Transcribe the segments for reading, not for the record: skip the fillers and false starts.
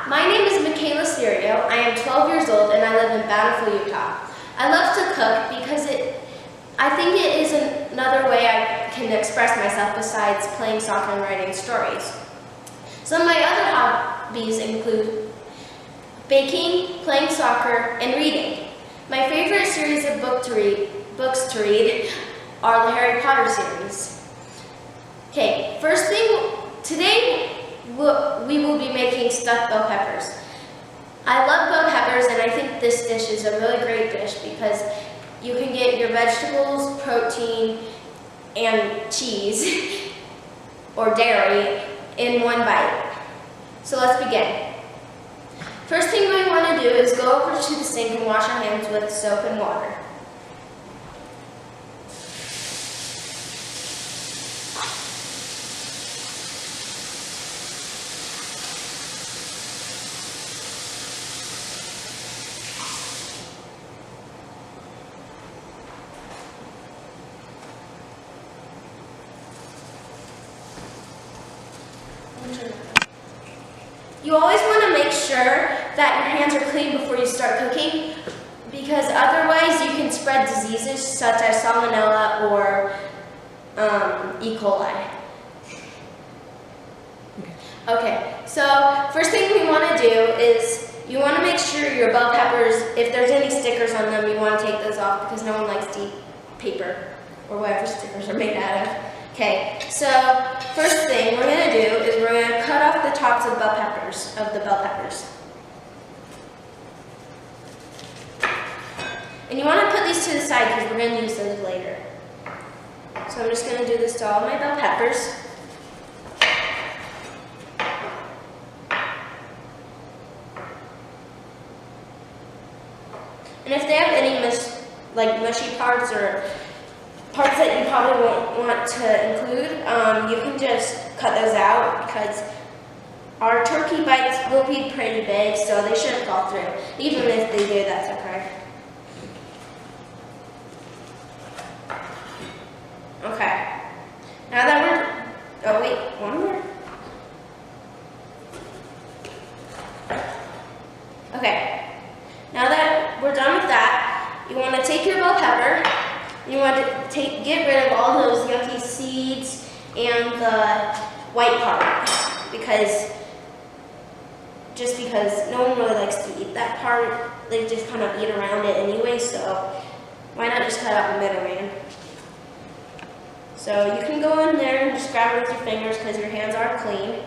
my name is Mikaela. I am 12 years old and I live in Bountiful, Utah. I love to cook because I think it is another way I can express myself besides playing soccer and writing stories. Some of my other hobbies include baking, playing soccer, and reading. My favorite series of books to read are the Harry Potter series. Okay, first thing, today we will be making stuffed bell peppers. I love bell peppers and I think this dish is a really great dish because you can get your vegetables, protein, and cheese or dairy in one bite. So let's begin. First thing we want to do is go over to the sink and wash our hands with soap and water. You always want to make sure that your hands are clean before you start cooking because otherwise you can spread diseases such as salmonella or E. coli. Okay, so first thing we want to do is you want to make sure your bell peppers, if there's any stickers on them, you want to take those off because no one likes to eat paper or whatever stickers are made out of. Okay, so first thing we're going to do is we're going to cut off the tops of the bell peppers. And you want to put these to the side because we're going to use those later. So I'm just going to do this to all my bell peppers. And if they have any mushy parts or parts that you probably won't want to include, you can just cut those out because our turkey bites will be pretty big, so they shouldn't fall through. Even if they do, that's okay. Okay. Now that oh wait, one more. Okay. Now that we're done with that, you want to take your bell pepper. You want to get rid of all those yucky seeds and the white part because no one really likes to eat that part. They just kind of eat around it anyway, so why not just cut out the middleman? So you can go in there and just grab it with your fingers because your hands are clean.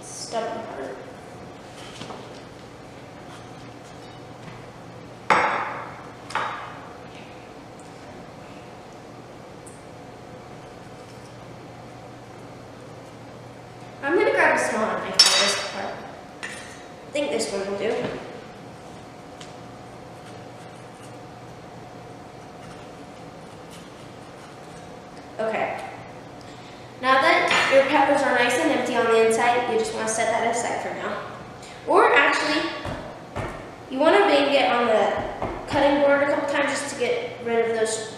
Stubborn part. I'm going to grab a smaller knife for this part. I think this one will do. Okay. Now that your peppers are nice and empty on the inside, you just want to set that aside for now. Or actually, you want to bang it on the cutting board a couple times just to get rid of those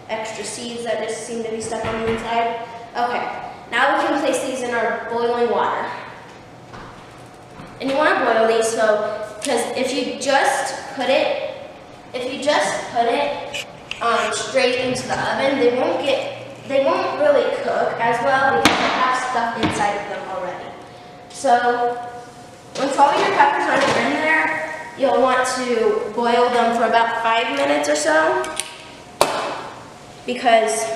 extra seeds that just seem to be stuck on the inside. Okay. Now we can place these in our boiling water. And you want to boil these because if you just put it straight into the oven, they won't really cook as well because they have stuff inside of them already. So once all your peppers are in there, you'll want to boil them for about 5 minutes or so because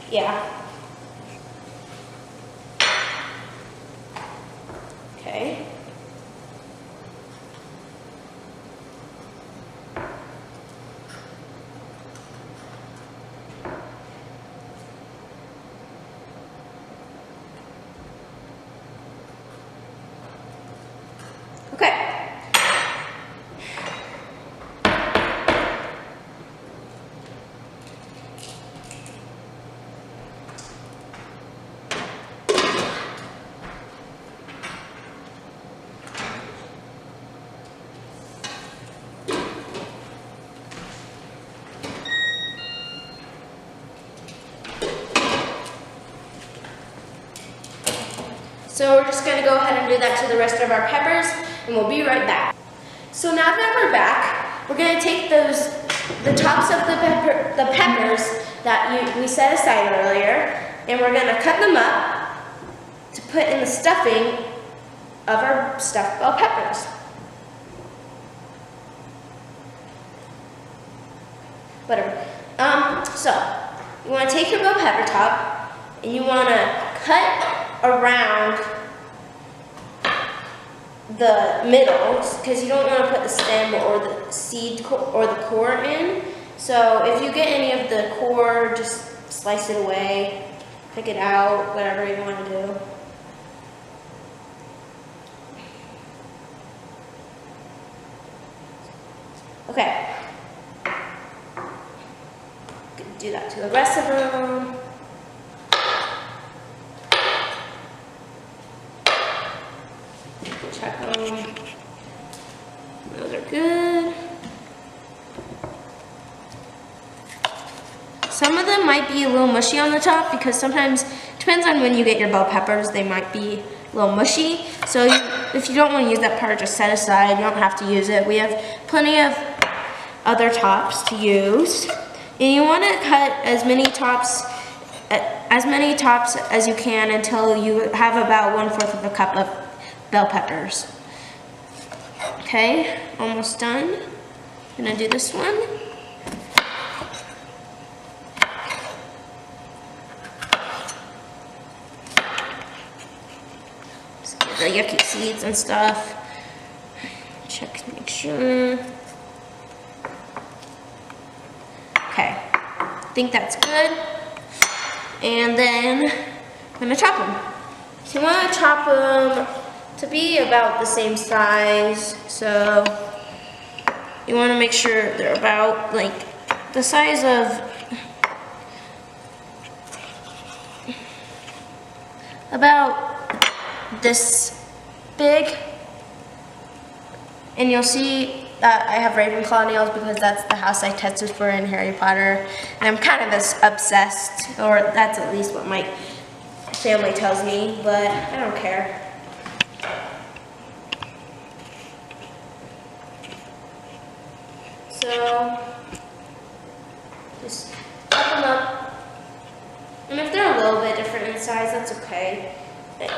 yeah. Okay. Okay. So we're just gonna go ahead and do that to the rest of our peppers, and we'll be right back. So now that we're back, we're gonna take the tops of the peppers that we set aside earlier, and we're gonna cut them up to put in the stuffing of our stuffed bell peppers. Whatever. So you want to take your bell pepper top and you want to cut around the middles because you don't want to put the stem or the seed or the core in. So if you get any of the core, just slice it away, pick it out, whatever you want to do. Okay. Do that to the rest of them. Check them. Those are good. Some of them might be a little mushy on the top because sometimes, depends on when you get your bell peppers, they might be a little mushy. So if you don't want to use that part, just set aside. You don't have to use it. We have plenty of other tops to use. And you want to cut as many tops as you can until you have about 1/4 of a cup of bell peppers. Okay, almost done. I'm gonna do this one. Just get the yucky seeds and stuff. Check to make sure. Okay, I think that's good. And then I'm gonna chop them. So you wanna chop them to be about the same size. So you wanna make sure they're about like the size of about this big. And you'll see that I have Ravenclaw nails because that's the house I tested for in Harry Potter. And I'm kind of obsessed, or that's at least what my family tells me, but I don't care. So, just cut them up. And if they're a little bit different in size, that's okay. It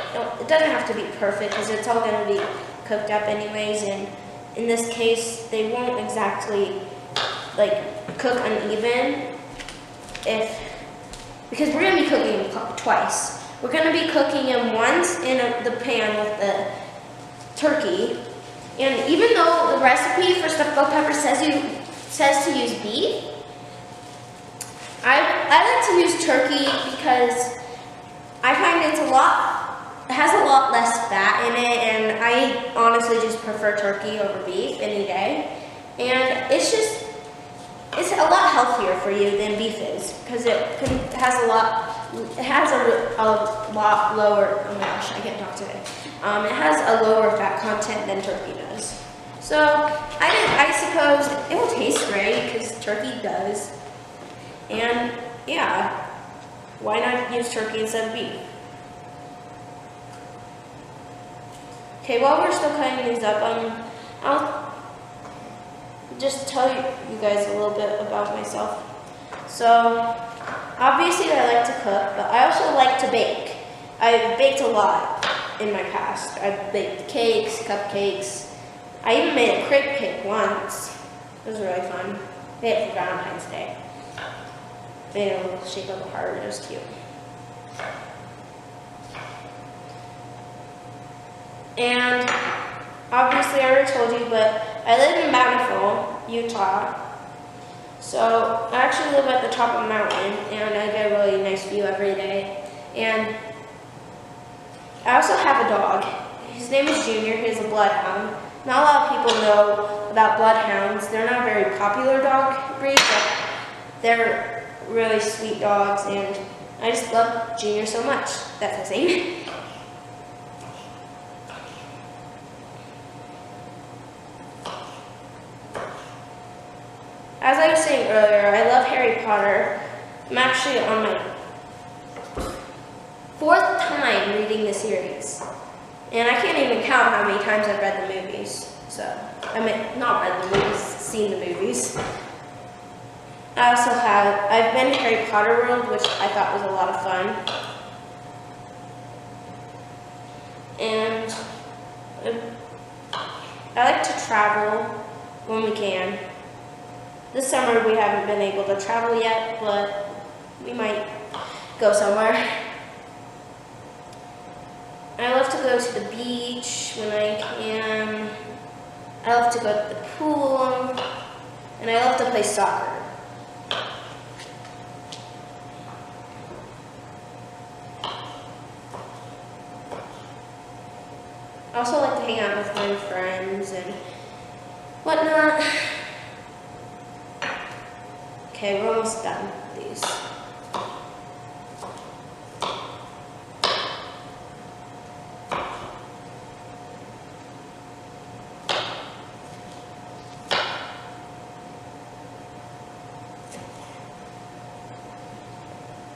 doesn't have to be perfect because it's all going to be cooked up anyways, and in this case, they won't exactly like cook uneven because we're going to be cooking them twice. We're going to be cooking them once in the pan with the turkey, and even though the recipe for stuffed bell pepper says to use beef, I like to use turkey because I find it has a lot less fat in it, and I honestly just prefer turkey over beef any day. And it's a lot healthier for you than beef is because it has a lot lower. Oh my gosh, I can't talk today. It has a lower fat content than turkey does. So I suppose it will taste great because turkey does. And yeah, why not use turkey instead of beef? Okay, while we're still cutting these up, I'll just tell you guys a little bit about myself. So, obviously I like to cook, but I also like to bake. I've baked a lot in my past. I've baked cakes, cupcakes. I even made a crepe cake once. It was really fun. Made it for Valentine's Day. Made it a little shape of a heart. It was cute. And obviously I already told you, but I live in Bountiful, Utah. So I actually live at the top of a mountain, and I get a really nice view every day. And I also have a dog. His name is Junior. He's a bloodhound. Not a lot of people know about bloodhounds. They're not a very popular dog breed, but they're really sweet dogs, and I just love Junior so much. That's his name. As I was saying earlier, I love Harry Potter. I'm actually on my 4th time reading the series. And I can't even count how many times I've read the movies. So, I mean, not read the movies, seen the movies. I've been to Harry Potter World, which I thought was a lot of fun. And I like to travel when we can. This summer we haven't been able to travel yet, but we might go somewhere. I love to go to the beach when I can. I love to go to the pool, and I love to play soccer. I also like to hang out with my friends and whatnot. Okay, we're almost done with these.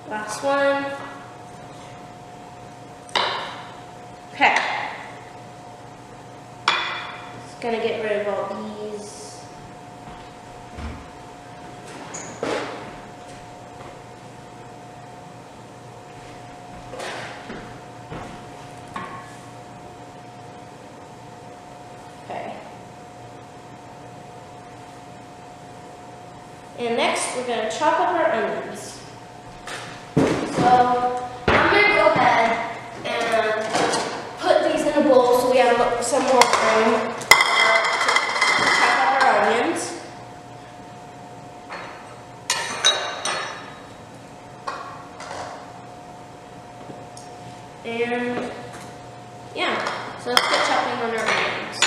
Last one. Okay. Just gonna get rid of all these. Okay. And next, we're gonna chop up our onions. So I'm going to go ahead and put these in a bowl so we have some more room to chop up our onions. And yeah, so let's get chopping on our onions.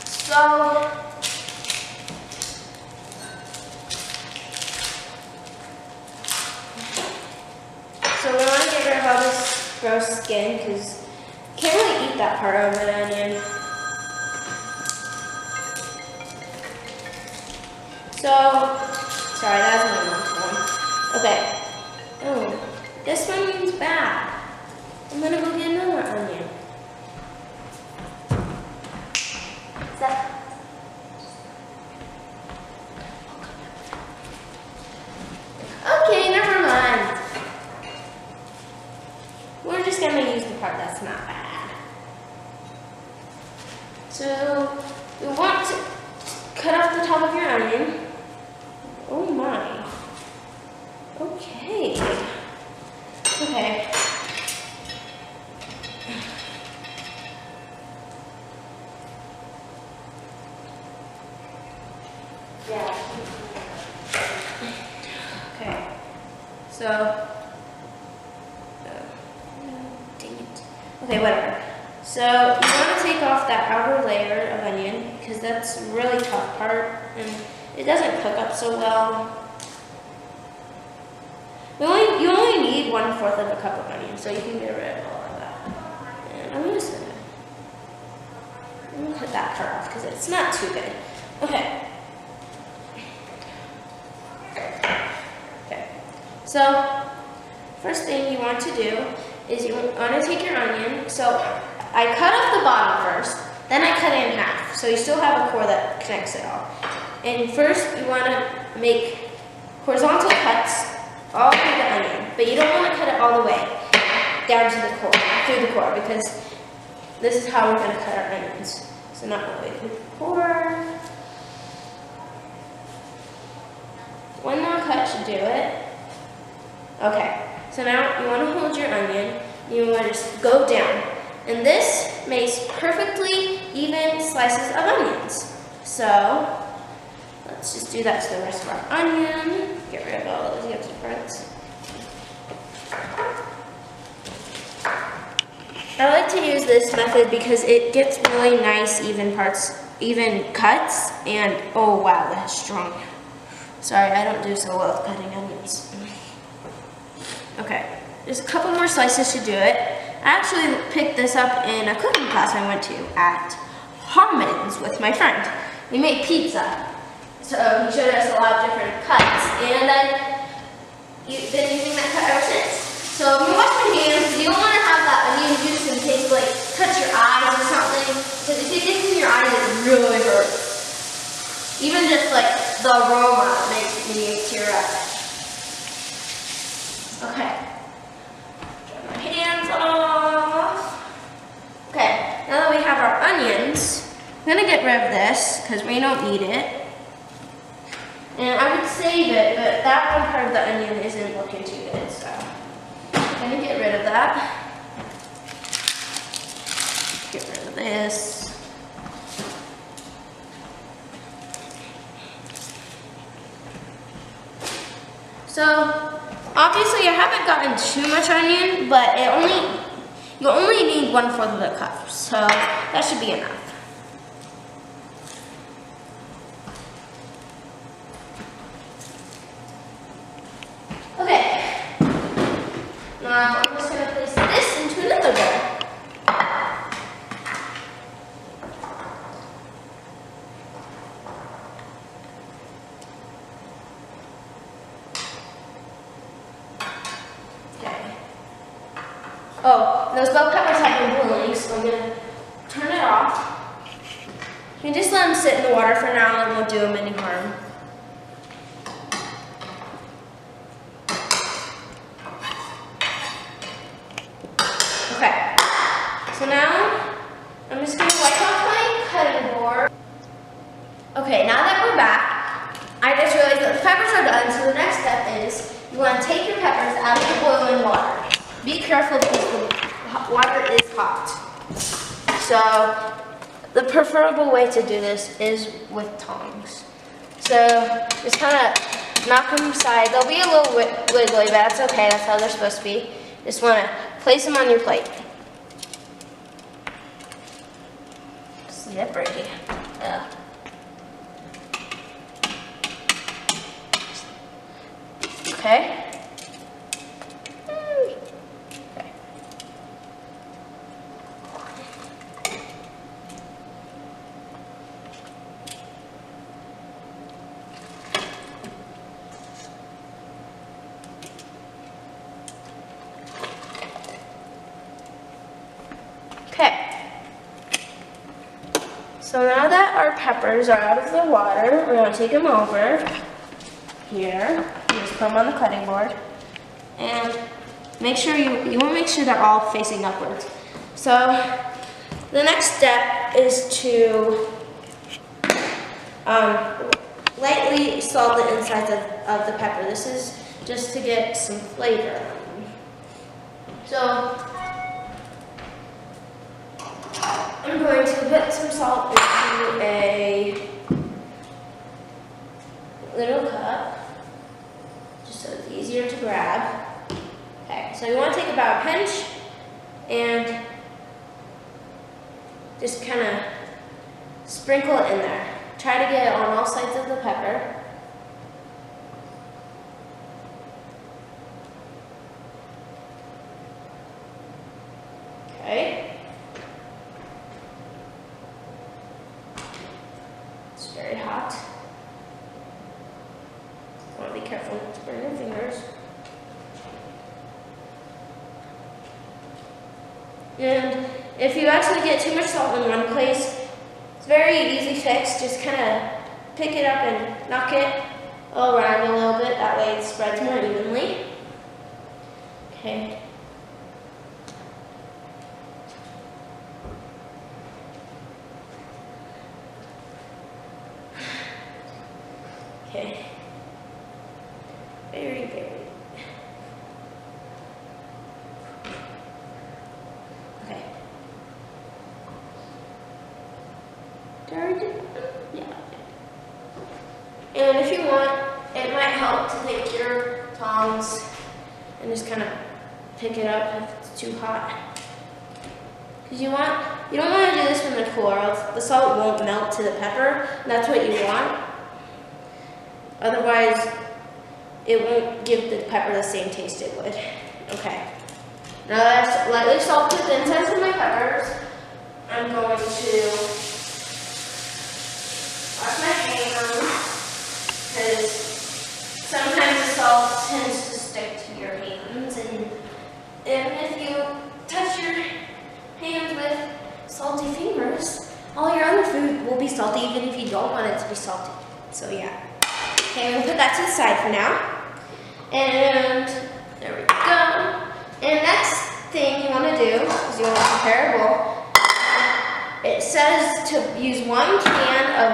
So we want to get rid of all this gross skin because you can't really eat that part of an onion. So, sorry, that was my mom's one. Okay. Oh, this onion's bad. I'm gonna go get another onion. Is that? Okay, never mind. We're just gonna use the part that's not bad. So we want to cut off the top of your onion. Oh my. Okay. Okay. Yeah. Okay. So. Okay, whatever. So you want to take off that outer layer of onion because that's a really tough part and it doesn't cook up so well. You only need 1/4 of a cup of onion, so you can get rid of all of that. And I'm gonna cut that part off because it's not too good. Okay. Okay. So first thing you want to do is you want to take your onion. So I cut off the bottom first, then I cut it in half. So you still have a core that connects it all. And first you want to make horizontal cuts all through the onion, but you don't want to cut it all the way down to the core, through the core, because this is how we're going to cut our onions. So not all the way through the core. One more cut should do it. Okay. So now you want to hold your onion, you want to just go down. And this makes perfectly even slices of onions. So let's just do that to the rest of our onion. Get rid of all those extra parts. I like to use this method because it gets really nice even cuts, and oh wow, that's strong. Sorry, I don't do so well with cutting onions. Okay, there's a couple more slices to do it. I actually picked this up in a cooking class I went to at Harmon's with my friend. We made pizza. So he showed us a lot of different cuts, and I've been using that cut ever since. So if you wash your hands, you don't want to have that onion juice and taste like touch your eyes or something. Because if it gets in your eyes, it really hurts. Even just like the aroma makes me tear up. Okay. Get my hands off. Okay, now that we have our onions, I'm gonna get rid of this because we don't need it. And I would save it, but that one part of the onion isn't looking too good, so I'm gonna get rid of that. Get rid of this. So, obviously I haven't gotten too much onion, but you only need 1/4 of the cup, so that should be enough. Okay, now I'm just going to place this into another bowl. Oh, those bell peppers have been boiling, so I'm going to turn it off. You can just let them sit in the water for now and won't do them any harm. Okay, so now I'm just going to wipe off my cutting board. Okay, now that we're back, I just realized that the peppers are done, so the next step is you want to take your peppers out of the boiling water. Be careful because the water is hot. So the preferable way to do this is with tongs. So just kind of knock them aside. They'll be a little wiggly, but that's okay. That's how they're supposed to be. Just want to place them on your plate. Slippery. Ugh. Okay. Okay, so now that our peppers are out of the water, we're going to take them over here. Just put them on the cutting board, and make sure you want to make sure they're all facing upwards. So the next step is to lightly salt the insides of the pepper. This is just to get some flavor. So I'm going to put some salt into a little cup, just so it's easier to grab. Okay, so you want to take about a pinch and just kind of sprinkle it in there. Try to get it on all sides of the pepper. Okay. It's very hot. You want to be careful not to burn your fingers. And if you actually get too much salt in one place, it's very easy fix. Just kind of pick it up and knock it all around a little bit. That way it spreads more evenly. Okay. Okay. Very. Okay. Yeah. And if you want, it might help to take your tongs and just kind of pick it up if it's too hot. Because you don't want to do this when they're cool, or else the salt won't melt to the pepper. And that's what you want. Otherwise, it won't give the pepper the same taste it would. Okay. Now that I've lightly salted the insides of my peppers, I'm going to wash my hands, because sometimes the salt tends to stick to your hands and all your other food will be salty even if you don't want it to be salty. So yeah. Okay, I'm gonna put that to the side for now. And there we go. And next thing you wanna do is you wanna prepare a bowl. It says to use 1 can of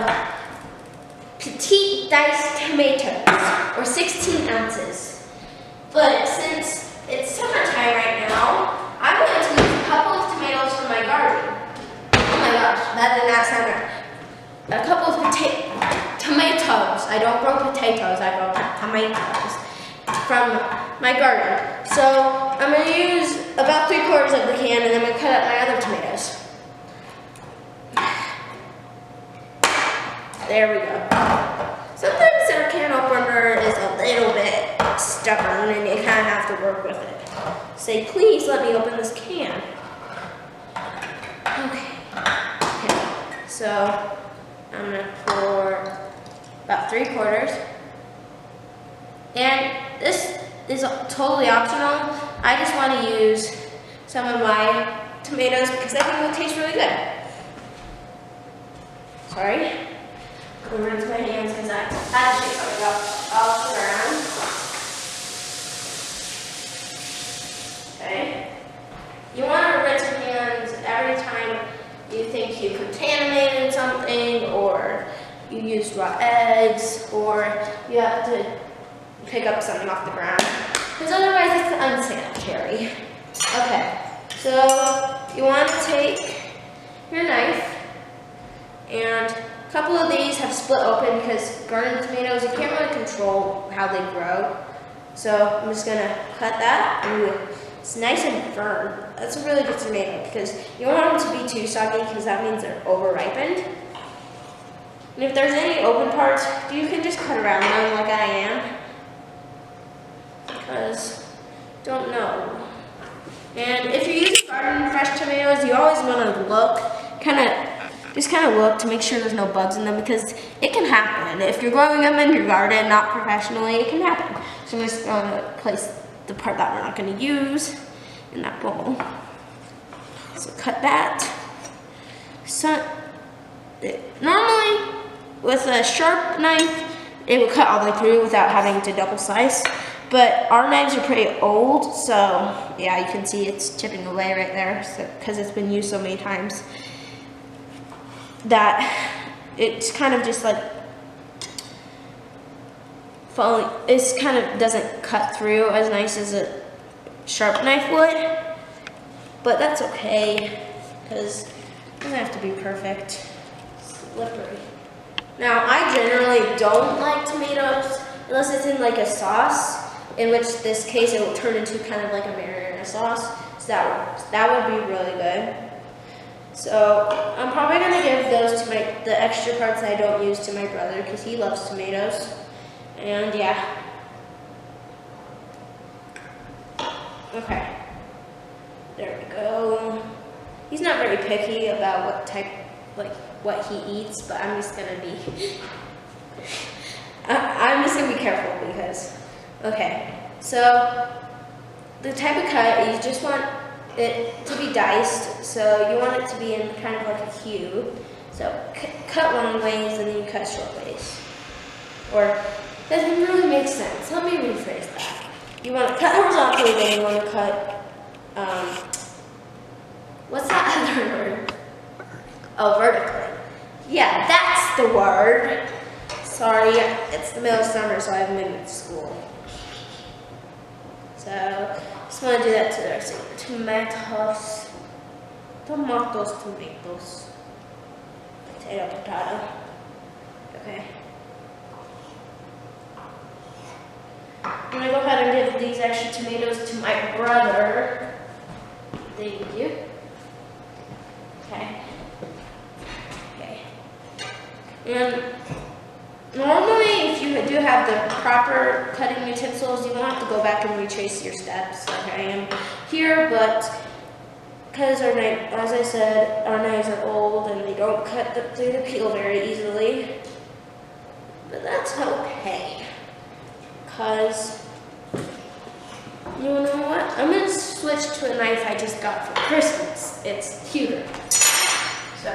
petite diced tomatoes, or 16 ounces. But since it's summertime right now, I'm going to use a couple of tomatoes from my garden. Oh my gosh, that did not sound right. A couple of tomatoes. I don't grow potatoes, I grow tomatoes from my garden. So I'm going to use about 3/4 of the can, and then I'm going to cut up my other tomatoes. There we go. Sometimes our can opener is a little bit stubborn and you kind of have to work with it. Say, please let me open this can. Okay. So I'm going to pour about 3/4. And this is totally optional. I just want to use some of my tomatoes because I think it will taste really good. Sorry. I'm going to rinse my hands because I had to shake something off the ground. Okay. You want to rinse your hands every time you think you contaminated something, or you used raw eggs, or you have to pick up something off the ground. Because otherwise it's unsanitary. Okay. So you want to take your knife, and a couple of these have split open because garden tomatoes, you can't really control how they grow. So I'm just gonna cut that. Ooh, it's nice and firm. That's a really good tomato because you don't want them to be too soggy because that means they're over ripened. And if there's any open parts, you can just cut around them like I am. Because, don't know. And if you're using garden fresh tomatoes, you always want to look, just kind of look to make sure there's no bugs in them because it can happen. If you're growing them in your garden, not professionally, it can happen. So I'm just going to place the part that we're not going to use in that bowl. So cut that. So normally with a sharp knife, it would cut all the way through without having to double slice. But our knives are pretty old, so yeah, you can see it's chipping away right there because it's been used so many times that it's kind of just like falling. It's kind of doesn't cut through as nice as a sharp knife would, but that's okay because it doesn't have to be perfect. It's slippery. Now, I generally don't like tomatoes unless it's in like a sauce, in which this case it will turn into kind of like a marinara sauce. So that would be really good. So I'm probably gonna give those to the extra parts that I don't use to my brother because he loves tomatoes. And yeah. Okay. There we go. He's not very picky about what he eats, but I'm just gonna be careful because, okay. So the type of cut, you just want it to be diced, so you want it to be in kind of like a cube. So cut long ways and then you cut short ways. Or, that doesn't really make sense. Let me rephrase that. You want to cut horizontally, then you want to cut, what's that other word? Oh, vertically. Yeah, that's the word. Sorry, it's the middle of summer, so I haven't been to school. So, just want to do that to their tomatoes. Tomatoes. Potato. Okay. I'm going to go ahead and give these extra tomatoes to my brother. Thank you. Okay. And normally, if you do have the proper cutting utensils, you won't have to go back and retrace your steps like I am here, but because our knife, as I said, our knives are old and they don't cut through the peel very easily. But that's okay, because you know what? I'm going to switch to a knife I just got for Christmas. It's cuter. So,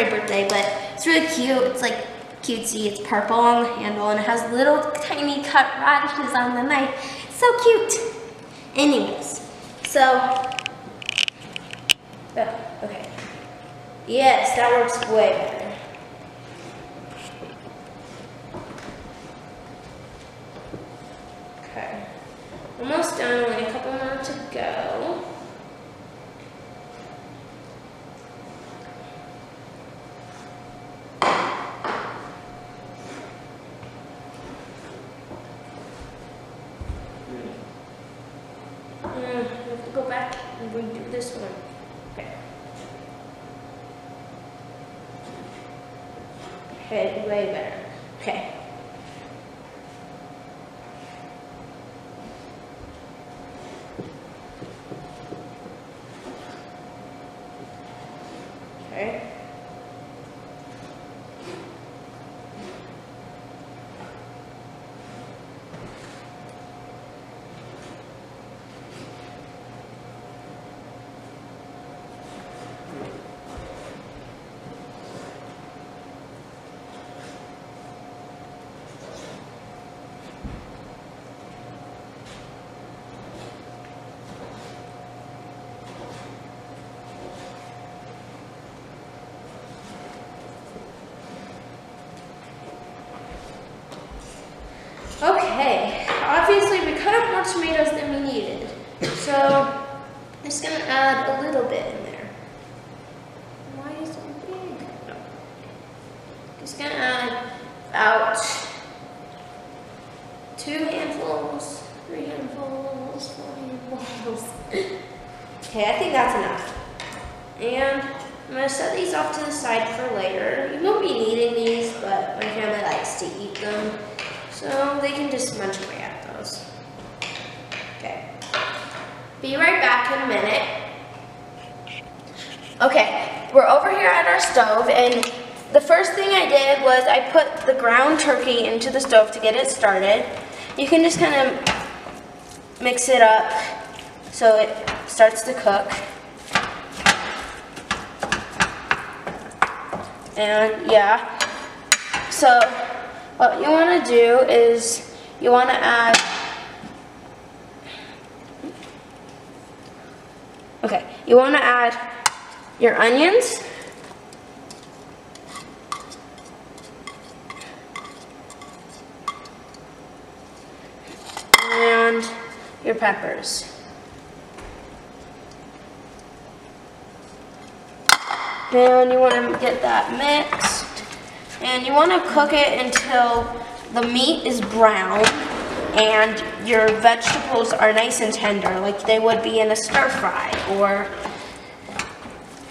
my birthday, but it's really cute. It's like cutesy. It's purple on the handle and it has little tiny cut radishes on the knife. It's so cute. Anyways, so, okay. Yes, that works way better. Okay. Almost done, only a couple more to go. We have to go back and redo this one. Okay. Okay, way better. Okay. Okay. Okay, obviously we cut up more tomatoes than we needed, so I'm just gonna add a little bit in there. Why is it so big? No. Just gonna add about 2 handfuls, 3 handfuls, 4 handfuls. Okay, I think that's enough. And I'm gonna set these off to the side for later. You won't be needing these, but my family likes to eat them. So they can just munch away at those. Okay. Be right back in a minute. Okay, we're over here at our stove, and the first thing I did was I put the ground turkey into the stove to get it started. You can just kind of mix it up so it starts to cook. And yeah, so what you want to do is you want to add, you want to add your onions, and your peppers. And you want to get that mixed. And you want to cook it until the meat is brown and your vegetables are nice and tender, like they would be in a stir fry, or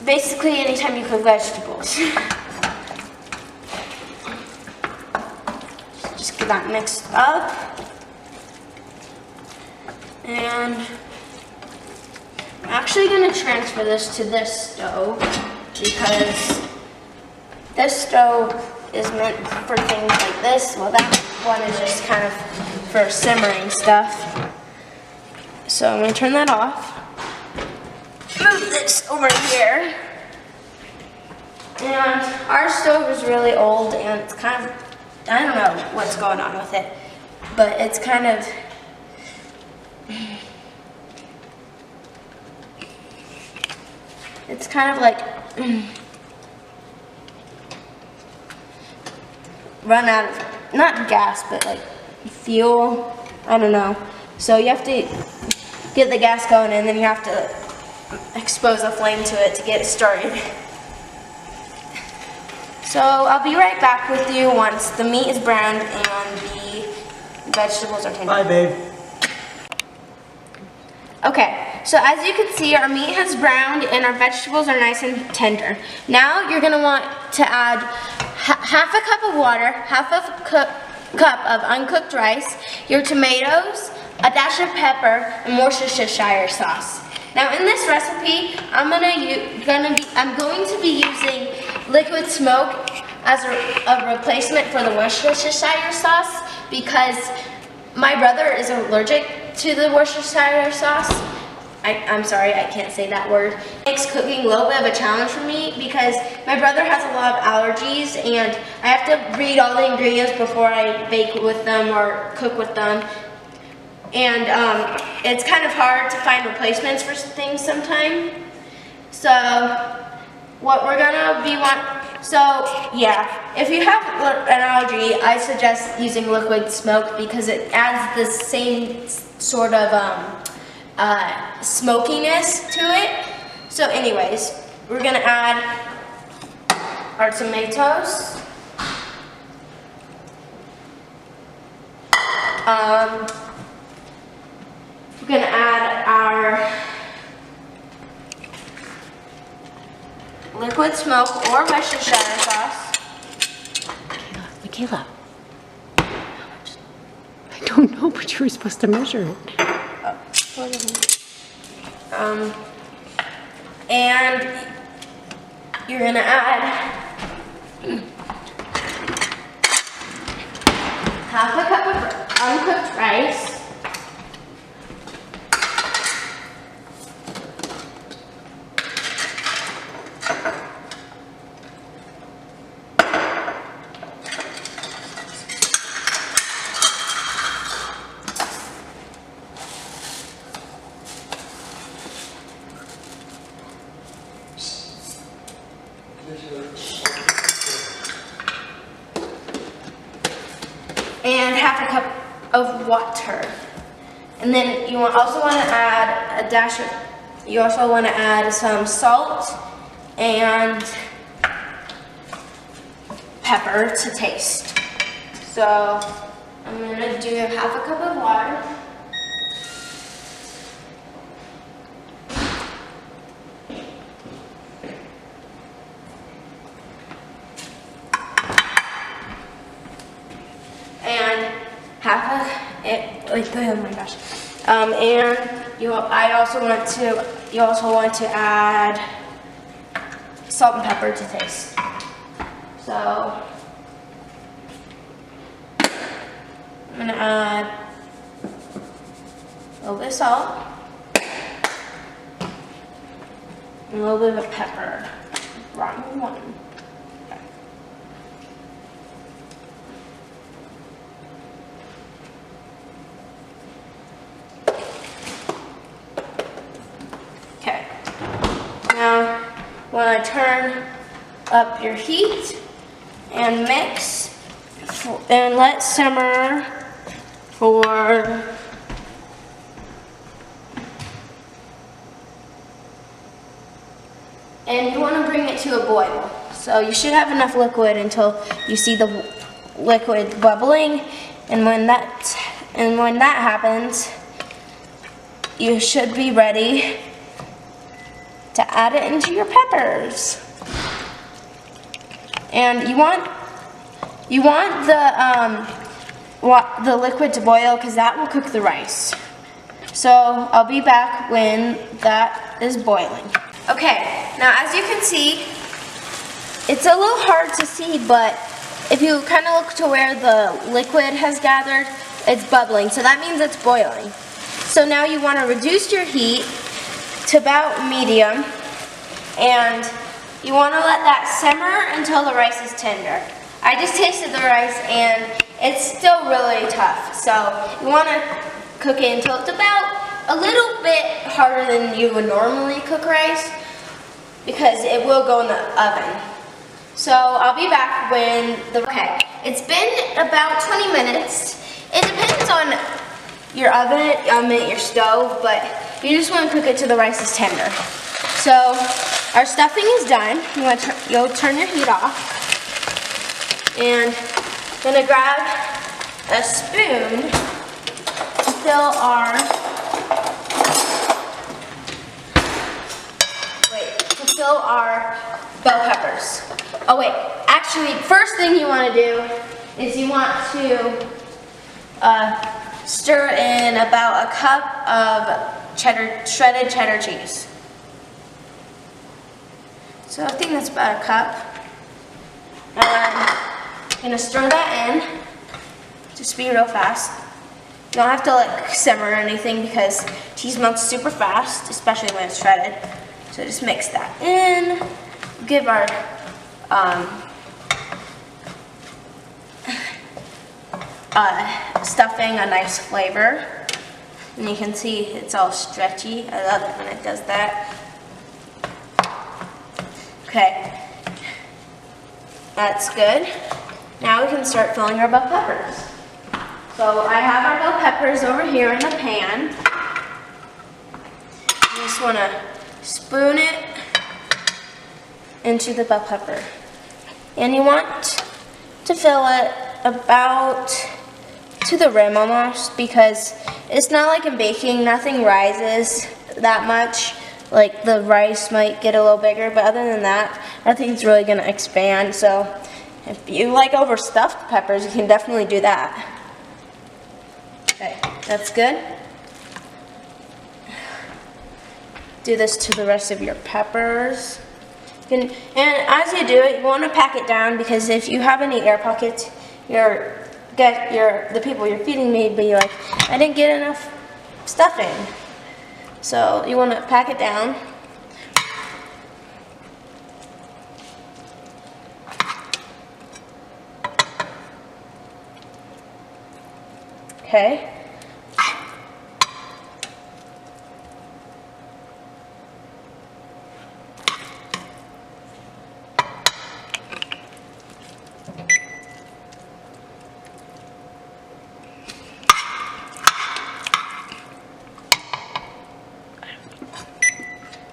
basically anytime you cook vegetables. Just get that mixed up. And I'm actually going to transfer this to this stove because this stove is meant for things like this. Well, that one is just kind of for simmering stuff. So I'm going to turn that off. Move this over here. And our stove is really old and it's kind of, I don't know what's going on with it, but it's kind of, like, run out of, not gas, but like fuel, I don't know. So you have to get the gas going and then you have to expose a flame to it to get it started. So I'll be right back with you once the meat is browned and the vegetables are tender. Bye, babe. Okay, so as you can see, our meat has browned and our vegetables are nice and tender. Now you're going to want to add half a cup of water, half a cup of uncooked rice, your tomatoes, a dash of pepper, and Worcestershire sauce. Now in this recipe, I'm going to be using liquid smoke as a replacement for the Worcestershire sauce because my brother is allergic to the Worcestershire sauce, I'm sorry, I can't say that word. It makes cooking a little bit of a challenge for me because my brother has a lot of allergies and I have to read all the ingredients before I bake with them or cook with them. And it's kind of hard to find replacements for things sometimes. So what we're gonna be yeah, if you have an allergy, I suggest using liquid smoke because it adds the same sort of smokiness to it. So anyways, we're gonna add our tomatoes. We're gonna add our liquid smoke or Worcestershire sauce. Mikaela, I don't know, but you were supposed to measure it. And you're gonna add half a cup of uncooked rice. And half a cup of water. And then you also want to add a dash of, you also want to add some salt and pepper to taste. So I'm going to do half a cup of water. And oh my gosh. And you also want to add salt and pepper to taste. So I'm gonna add a little bit of salt, and a little bit of pepper. Wrong one. Okay. Now, want to turn up your heat and mix and let simmer for and you want to bring it to a boil. So you should have enough liquid until you see the liquid bubbling, and when that happens, you should be ready to add it into your peppers. And you want the liquid to boil because that will cook the rice. So I'll be back when that is boiling. Okay, now as you can see, it's a little hard to see, but if you kind of look to where the liquid has gathered, it's bubbling, so that means it's boiling. So now you want to reduce your heat to about medium, and you want to let that simmer until the rice is tender. I just tasted the rice and it's still really tough, so you want to cook it until it's about a little bit harder than you would normally cook rice, because it will go in the oven. So I'll be back when okay, it's been about 20 minutes. It depends on your oven, your stove, but you just want to cook it till the rice is tender. So our stuffing is done. You'll turn your heat off, and I'm gonna grab a spoon to fill our bell peppers. Oh wait, actually, first thing you want to do is you want to stir in about a cup of shredded cheddar cheese. So I think that's about a cup. And I'm gonna stir that in. Just be real fast. You don't have to like simmer or anything because cheese melts super fast, especially when it's shredded. So just mix that in. Give our stuffing a nice flavor. And you can see it's all stretchy. I love it when it does that. Okay, that's good. Now we can start filling our bell peppers. So I have our bell peppers over here in the pan. You just want to spoon it into the bell pepper. And you want to fill it about to the rim almost, because it's not like in baking, nothing rises that much. Like the rice might get a little bigger, but other than that, nothing's really going to expand. So if you like overstuffed peppers, you can definitely do that. Okay, that's good. Do this to the rest of your peppers. And as you do it, you want to pack it down, because if you have any air pockets, the people you're feeding may be like, I didn't get enough stuffing. So you want to pack it down. Okay.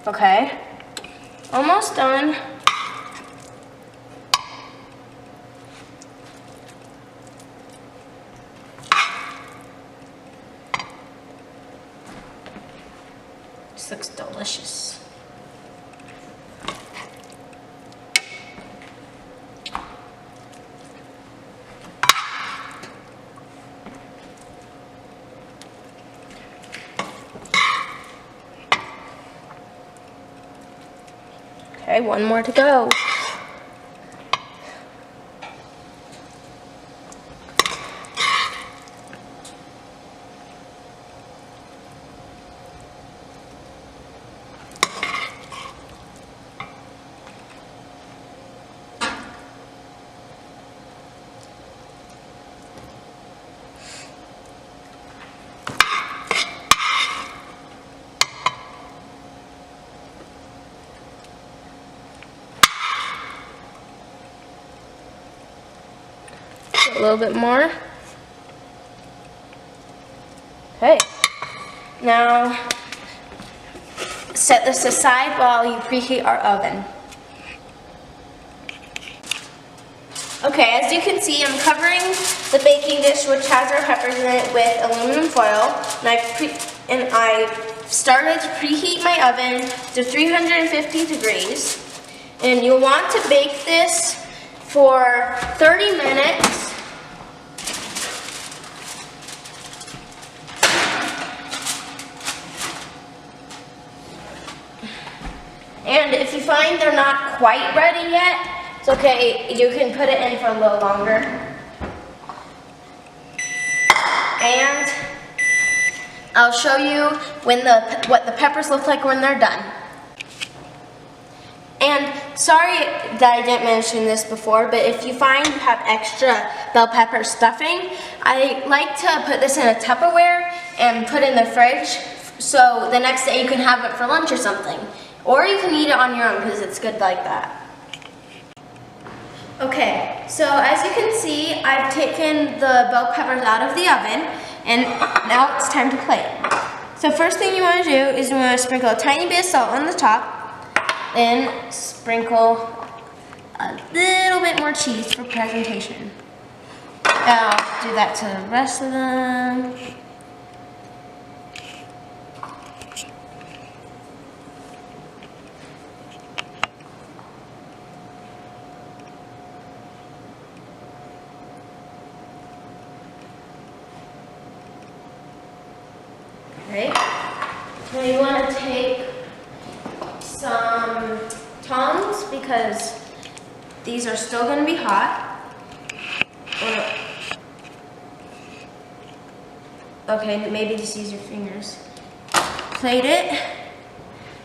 Okay, almost done. This looks delicious. Okay, one more to go. A little bit more. Okay, now set this aside while you preheat our oven. Okay, as you can see, I'm covering the baking dish, which has our peppers in it, with aluminum foil, and I started to preheat my oven to 350 degrees, and you'll want to bake this for 30 minutes. And if you find they're not quite ready yet, it's okay, you can put it in for a little longer. And I'll show you what the peppers look like when they're done. And sorry that I didn't mention this before, but if you find you have extra bell pepper stuffing, I like to put this in a Tupperware and put it in the fridge, so the next day you can have it for lunch or something. Or you can eat it on your own because it's good like that. Okay, so as you can see, I've taken the bell peppers out of the oven, and now it's time to plate. So first thing you want to do is you want to sprinkle a tiny bit of salt on the top, then sprinkle a little bit more cheese for presentation. I'll do that to the rest of them. Okay, now you want to take some tongs, because these are still going to be hot. Okay, maybe just use your fingers. Plate it.